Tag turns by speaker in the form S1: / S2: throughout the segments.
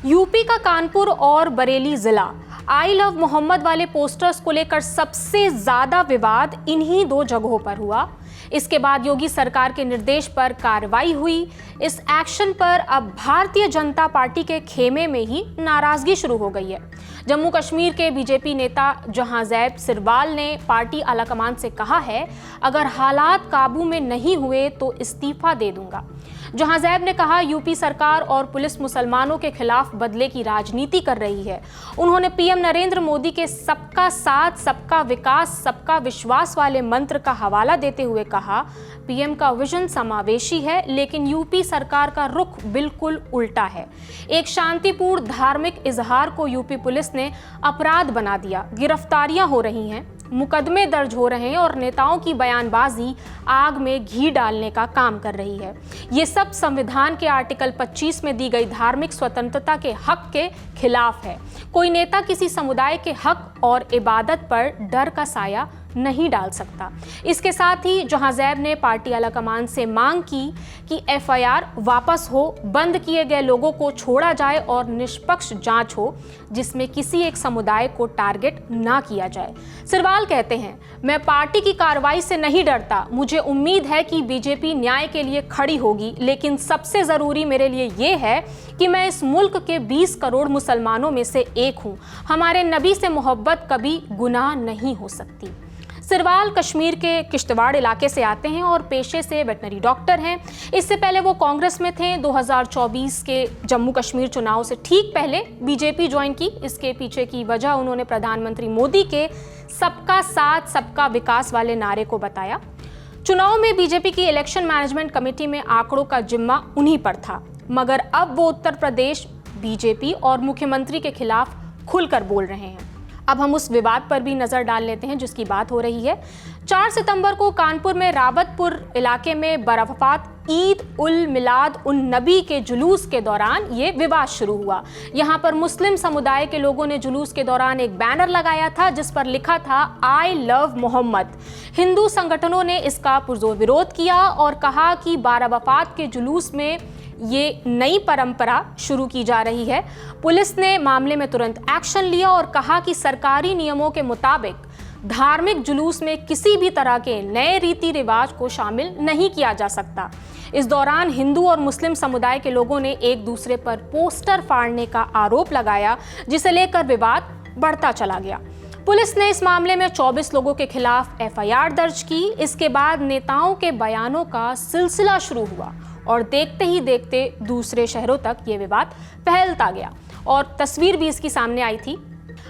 S1: UP का कानपुर और बरेली जिला आई लव मोहम्मद वाले पोस्टर्स को लेकर सबसे ज्यादा विवाद इन्हीं दो जगहों पर हुआ। इसके बाद योगी सरकार के निर्देश पर कार्रवाई हुई। इस एक्शन पर अब भारतीय जनता पार्टी के खेमे में ही नाराजगी शुरू हो गई है। जम्मू कश्मीर के बीजेपी नेता जहांजैब सिरवाल ने पार्टी आलाकमान से कहा है, अगर हालात काबू में नहीं हुए तो इस्तीफा दे दूंगा। जहांजैब ने कहा, यूपी सरकार और पुलिस मुसलमानों के खिलाफ बदले की राजनीति कर रही है। उन्होंने पीएम नरेंद्र मोदी के सबका साथ, सबका विकास, सबका विश्वास वाले मंत्र का हवाला देते हुए कहा, पीएम का विजन समावेशी है, लेकिन यूपी सरकार का रुख बिल्कुल उल्टा है। एक शांतिपूर्ण धार्मिक इजहार को यूपी पुलिस ने अपराध बना दिया। गिरफ्तारियां हो रही हैं, मुकदमे दर्ज हो रहे हैं और नेताओं की बयानबाजी आग में घी डालने का काम कर रही है। ये सब संविधान के आर्टिकल 25 में दी गई धार्मिक स्वतंत्रता के हक के खिलाफ है। कोई नेता किसी समुदाय के हक और इबादत पर डर का साया नहीं डाल सकता। इसके साथ ही जहांजैब ने पार्टी आलाकमान से मांग की कि एफआईआर वापस हो, बंद किए गए लोगों को छोड़ा जाए और निष्पक्ष जांच हो जिसमें किसी एक समुदाय को टारगेट ना किया जाए। सिरवाल कहते हैं, मैं पार्टी की कार्रवाई से नहीं डरता। मुझे उम्मीद है कि बीजेपी न्याय के लिए खड़ी होगी, लेकिन सबसे जरूरी मेरे लिए ये है कि मैं इस मुल्क के 20 करोड़ मुसलमानों में से एक हूँ। हमारे नबी से मोहब्बत कभी गुनाह नहीं हो सकती। सिरवाल कश्मीर के किश्तवाड़ इलाके से आते हैं और पेशे से वेटनरी डॉक्टर हैं। इससे पहले वो कांग्रेस में थे। 2024 के जम्मू कश्मीर चुनाव से ठीक पहले बीजेपी ज्वाइन की। इसके पीछे की वजह उन्होंने प्रधानमंत्री मोदी के सबका साथ, सबका विकास वाले नारे को बताया। चुनाव में बीजेपी की इलेक्शन मैनेजमेंट कमेटी में आंकड़ों का जिम्मा उन्हीं पर था, मगर अब वो उत्तर प्रदेश बीजेपी और मुख्यमंत्री के खिलाफ खुलकर बोल रहे हैं। अब हम उस विवाद पर भी नजर डाल लेते हैं जिसकी बात हो रही है। 4 सितंबर को कानपुर में रावतपुर इलाके में बरवफात ईद उल मिलाद उन नबी के जुलूस के दौरान ये विवाद शुरू हुआ। यहाँ पर मुस्लिम समुदाय के लोगों ने जुलूस के दौरान एक बैनर लगाया था जिस पर लिखा था, आई लव मोहम्मद। हिंदू संगठनों ने इसका पुरजोर विरोध किया और कहा कि बरवफात के जुलूस में ये नई परंपरा शुरू की जा रही है। पुलिस ने मामले में तुरंत एक्शन लिया और कहा कि सरकारी नियमों के मुताबिक धार्मिक जुलूस में किसी भी तरह के नए रीति रिवाज को शामिल नहीं किया जा सकता। इस दौरान हिंदू और मुस्लिम समुदाय के लोगों ने एक दूसरे पर पोस्टर फाड़ने का आरोप लगाया, जिसे लेकर विवाद बढ़ता चला गया। पुलिस ने इस मामले में 24 लोगों के खिलाफ एफआईआर दर्ज की। इसके बाद नेताओं के बयानों का सिलसिला शुरू हुआ और देखते ही देखते दूसरे शहरों तक ये विवाद फैलता गया और तस्वीर भी इसकी सामने आई थी।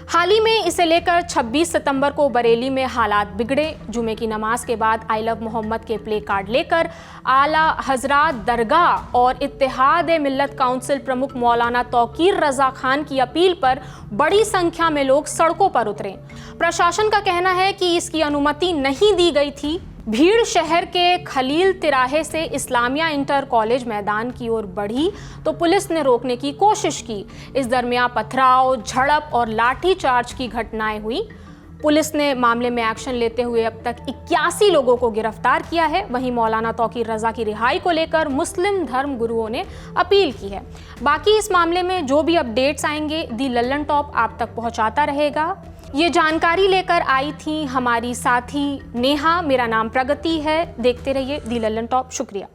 S1: हाल ही में इसे लेकर 26 सितंबर को बरेली में हालात बिगड़े। जुमे की नमाज के बाद आई लव मोहम्मद के प्ले कार्ड लेकर आला हजरात दरगाह और इत्तेहाद मिल्लत काउंसिल प्रमुख मौलाना तौकीर रजा खान की अपील पर बड़ी संख्या में लोग सड़कों पर उतरे। प्रशासन का कहना है कि इसकी अनुमति नहीं दी गई थी। भीड़ शहर के खलील तिराहे से इस्लामिया इंटर कॉलेज मैदान की ओर बढ़ी तो पुलिस ने रोकने की कोशिश की। इस दरमियान पथराव, झड़प और लाठीचार्ज की घटनाएं हुई। पुलिस ने मामले में एक्शन लेते हुए अब तक 81 लोगों को गिरफ्तार किया है। वहीं मौलाना तौकीर रजा की रिहाई को लेकर मुस्लिम धर्म गुरुओं ने अपील की है। बाकी इस मामले में जो भी अपडेट्स आएंगे दी लल्लन टॉप आप तक पहुंचाता रहेगा। ये जानकारी लेकर आई थी हमारी साथी नेहा। मेरा नाम प्रगति है। देखते रहिए दी लल्लन टॉप। शुक्रिया।